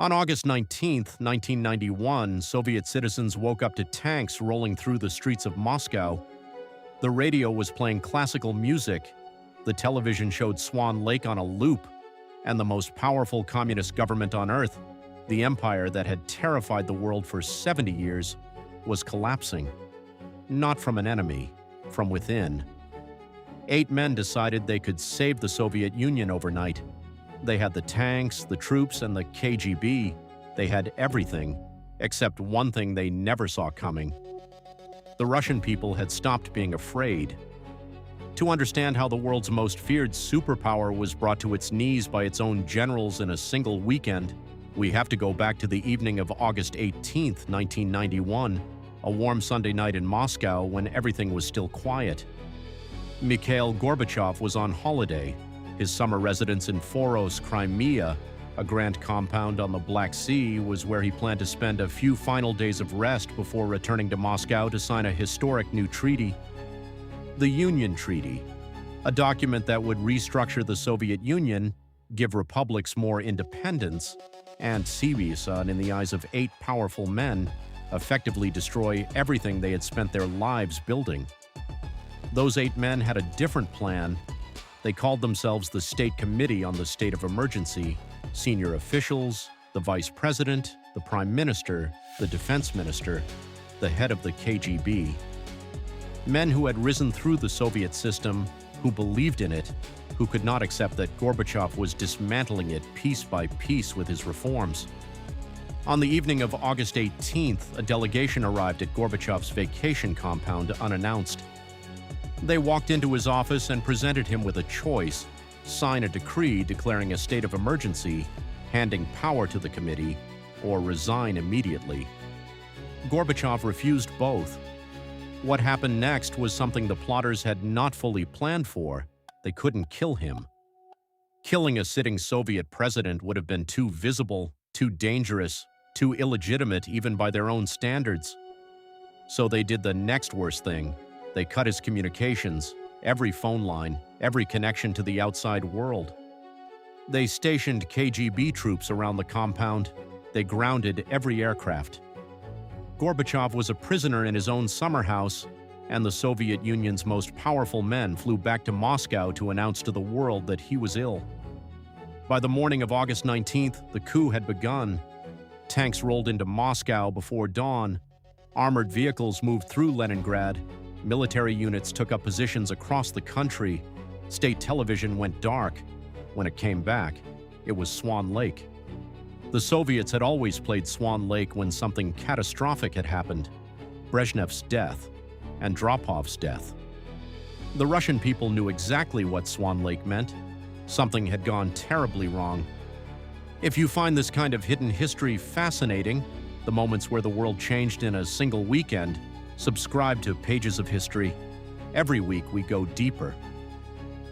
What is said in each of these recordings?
On August 19, 1991, Soviet citizens woke up to tanks rolling through the streets of Moscow. The radio was playing classical music, the television showed Swan Lake on a loop, and the most powerful communist government on Earth, the empire that had terrified the world for 70 years, was collapsing. Not from an enemy, from within. 8 men decided they could save the Soviet Union overnight. They had the tanks, the troops, and the KGB. They had everything, except one thing they never saw coming. The Russian people had stopped being afraid. To understand how the world's most feared superpower was brought to its knees by its own generals in a single weekend, we have to go back to the evening of August 18, 1991, a warm Sunday night in Moscow when everything was still quiet. Mikhail Gorbachev was on holiday. His summer residence in Foros, Crimea, a grand compound on the Black Sea, was where he planned to spend a few final days of rest before returning to Moscow to sign a historic new treaty. The Union Treaty, a document that would restructure the Soviet Union, give republics more independence, and Syriza, in the eyes of 8 powerful men, effectively destroy everything they had spent their lives building. Those 8 men had a different plan. They called themselves the State Committee on the State of Emergency, senior officials, the Vice President, the Prime Minister, the Defense Minister, the head of the KGB. Men who had risen through the Soviet system, who believed in it, who could not accept that Gorbachev was dismantling it piece by piece with his reforms. On the evening of August 18th, a delegation arrived at Gorbachev's vacation compound unannounced. They walked into his office and presented him with a choice: sign a decree declaring a state of emergency, handing power to the committee, or resign immediately. Gorbachev refused both. What happened next was something the plotters had not fully planned for. They couldn't kill him. Killing a sitting Soviet president would have been too visible, too dangerous, too illegitimate even by their own standards. So they did the next worst thing. They cut his communications, every phone line, every connection to the outside world. They stationed KGB troops around the compound. They grounded every aircraft. Gorbachev was a prisoner in his own summer house, and the Soviet Union's most powerful men flew back to Moscow to announce to the world that he was ill. By the morning of August 19th, the coup had begun. Tanks rolled into Moscow before dawn. Armored vehicles moved through Leningrad. Military units took up positions across the country. State television went dark. When it came back, it was Swan Lake. The Soviets had always played Swan Lake when something catastrophic had happened: Brezhnev's death, Andropov's death. The Russian people knew exactly what Swan Lake meant. Something had gone terribly wrong. If you find this kind of hidden history fascinating, the moments where the world changed in a single weekend, subscribe to Pages of History. Every week we go deeper.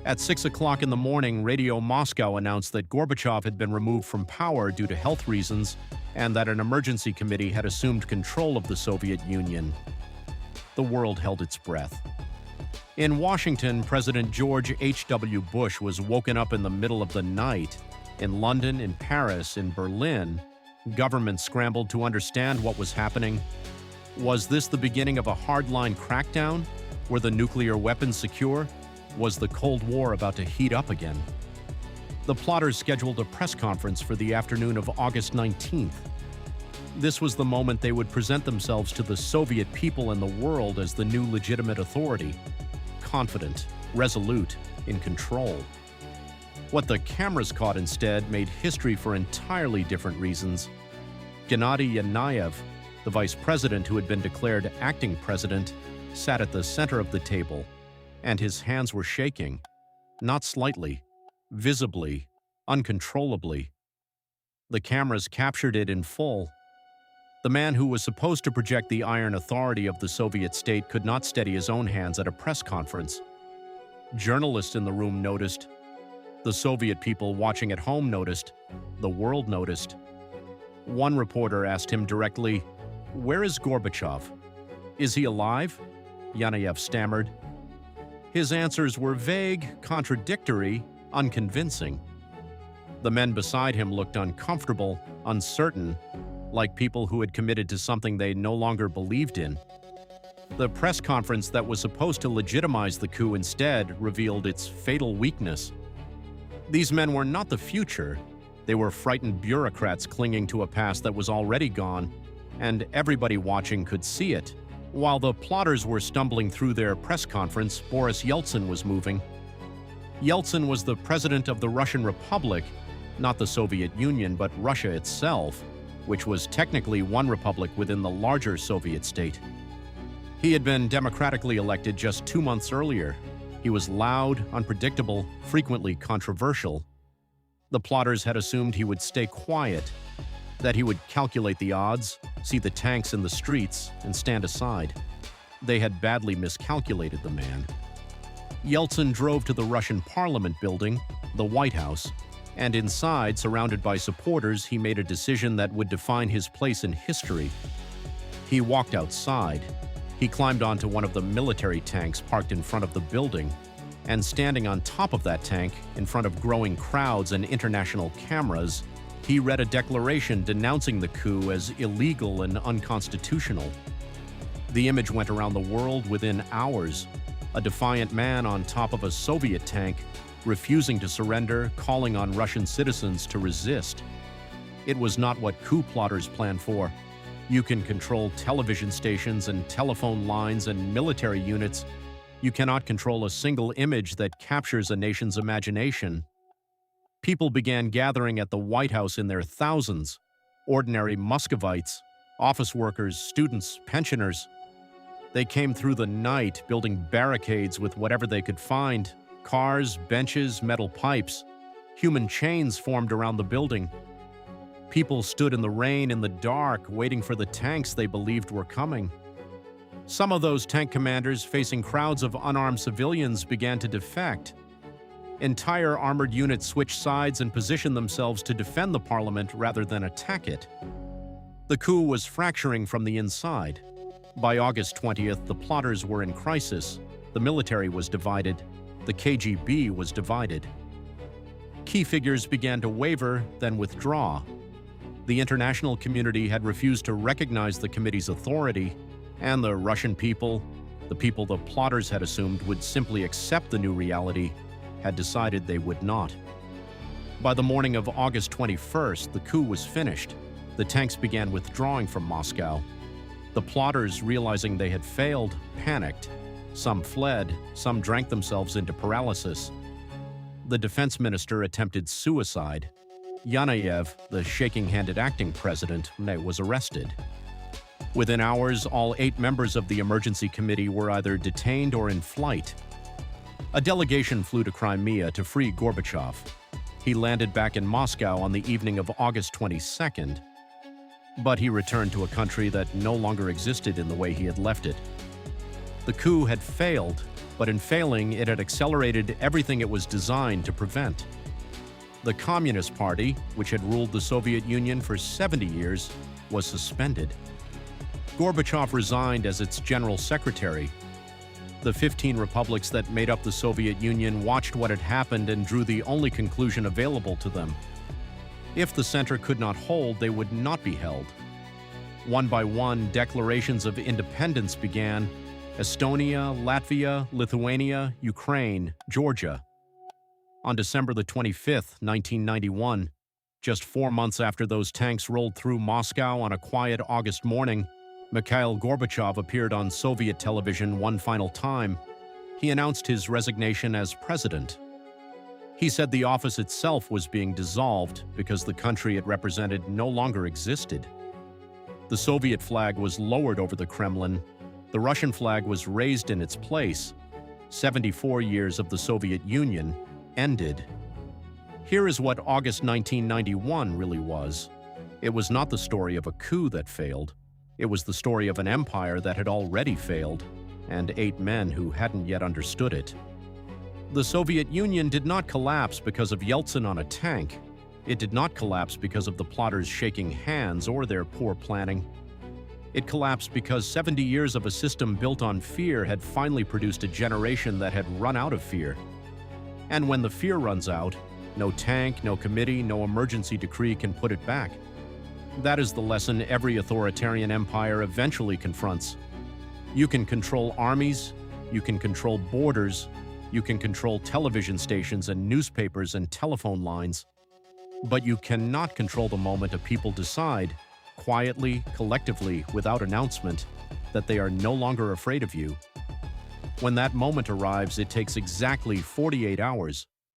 At 6 o'clock in the morning, Radio Moscow announced that Gorbachev had been removed from power due to health reasons and that an emergency committee had assumed control of the Soviet Union. The world held its breath. In Washington, President George H.W. Bush was woken up in the middle of the night. In London, in Paris, in Berlin, governments scrambled to understand what was happening. Was this the beginning of a hardline crackdown? Were the nuclear weapons secure? Was the Cold War about to heat up again? The plotters scheduled a press conference for the afternoon of August 19th. This was the moment they would present themselves to the Soviet people and the world as the new legitimate authority, confident, resolute, in control. What the cameras caught instead made history for entirely different reasons. Gennady Yanayev, the vice president who had been declared acting president, sat at the center of the table, and his hands were shaking, not slightly, visibly, uncontrollably. The cameras captured it in full. The man who was supposed to project the iron authority of the Soviet state could not steady his own hands at a press conference. Journalists in the room noticed. The Soviet people watching at home noticed. The world noticed. One reporter asked him directly, "Where is Gorbachev? Is he alive?" Yanayev stammered. His answers were vague, contradictory, unconvincing. The men beside him looked uncomfortable, uncertain, like people who had committed to something they no longer believed in. The press conference that was supposed to legitimize the coup instead revealed its fatal weakness. These men were not the future. They were frightened bureaucrats clinging to a past that was already gone, and everybody watching could see it. While the plotters were stumbling through their press conference, Boris Yeltsin was moving. Yeltsin was the president of the Russian Republic, not the Soviet Union, but Russia itself, which was technically one republic within the larger Soviet state. He had been democratically elected just 2 months earlier. He was loud, unpredictable, frequently controversial. The plotters had assumed he would stay quiet, that he would calculate the odds, see the tanks in the streets, and stand aside. They had badly miscalculated the man. Yeltsin drove to the Russian Parliament building, the White House, and inside, surrounded by supporters, he made a decision that would define his place in history. He walked outside. He climbed onto one of the military tanks parked in front of the building, and standing on top of that tank, in front of growing crowds and international cameras, he read a declaration denouncing the coup as illegal and unconstitutional. The image went around the world within hours. A defiant man on top of a Soviet tank, refusing to surrender, calling on Russian citizens to resist. It was not what coup plotters planned for. You can control television stations and telephone lines and military units. You cannot control a single image that captures a nation's imagination. People began gathering at the White House in their thousands. Ordinary Muscovites, office workers, students, pensioners. They came through the night, building barricades with whatever they could find: cars, benches, metal pipes. Human chains formed around the building. People stood in the rain, in the dark, waiting for the tanks they believed were coming. Some of those tank commanders, facing crowds of unarmed civilians, began to defect. Entire armored units switched sides and positioned themselves to defend the parliament rather than attack it. The coup was fracturing from the inside. By August 20th, the plotters were in crisis. The military was divided. The KGB was divided. Key figures began to waver, then withdraw. The international community had refused to recognize the committee's authority, and the Russian people, the people the plotters had assumed would simply accept the new reality, had decided they would not. By the morning of August 21st, the coup was finished. The tanks began withdrawing from Moscow. The plotters, realizing they had failed, panicked. Some fled, some drank themselves into paralysis. The defense minister attempted suicide. Yanayev, the shaking-handed acting president, was arrested. Within hours, all 8 members of the emergency committee were either detained or in flight. A delegation flew to Crimea to free Gorbachev. He landed back in Moscow on the evening of August 22nd, but he returned to a country that no longer existed in the way he had left it. The coup had failed, but in failing, it had accelerated everything it was designed to prevent. The Communist Party, which had ruled the Soviet Union for 70 years, was suspended. Gorbachev resigned as its general secretary. The 15 republics that made up the Soviet Union watched what had happened and drew the only conclusion available to them. If the center could not hold, they would not be held. One by one, declarations of independence began: Estonia, Latvia, Lithuania, Ukraine, Georgia. On December the 25th, 1991, just 4 months after those tanks rolled through Moscow on a quiet August morning, Mikhail Gorbachev appeared on Soviet television one final time. He announced his resignation as president. He said the office itself was being dissolved because the country it represented no longer existed. The Soviet flag was lowered over the Kremlin. The Russian flag was raised in its place. 74 years of the Soviet Union ended. Here is what August 1991 really was. It was not the story of a coup that failed. It was the story of an empire that had already failed, and 8 men who hadn't yet understood it. The Soviet Union did not collapse because of Yeltsin on a tank. It did not collapse because of the plotters shaking hands or their poor planning. It collapsed because 70 years of a system built on fear had finally produced a generation that had run out of fear. And when the fear runs out, No tank, no committee, no emergency decree can put it back. That is the lesson every authoritarian empire eventually confronts. You can control armies, you can control borders, you can control television stations and newspapers and telephone lines, but you cannot control the moment a people decide, quietly, collectively, without announcement, that they are no longer afraid of you. When that moment arrives, it takes exactly 48 hours,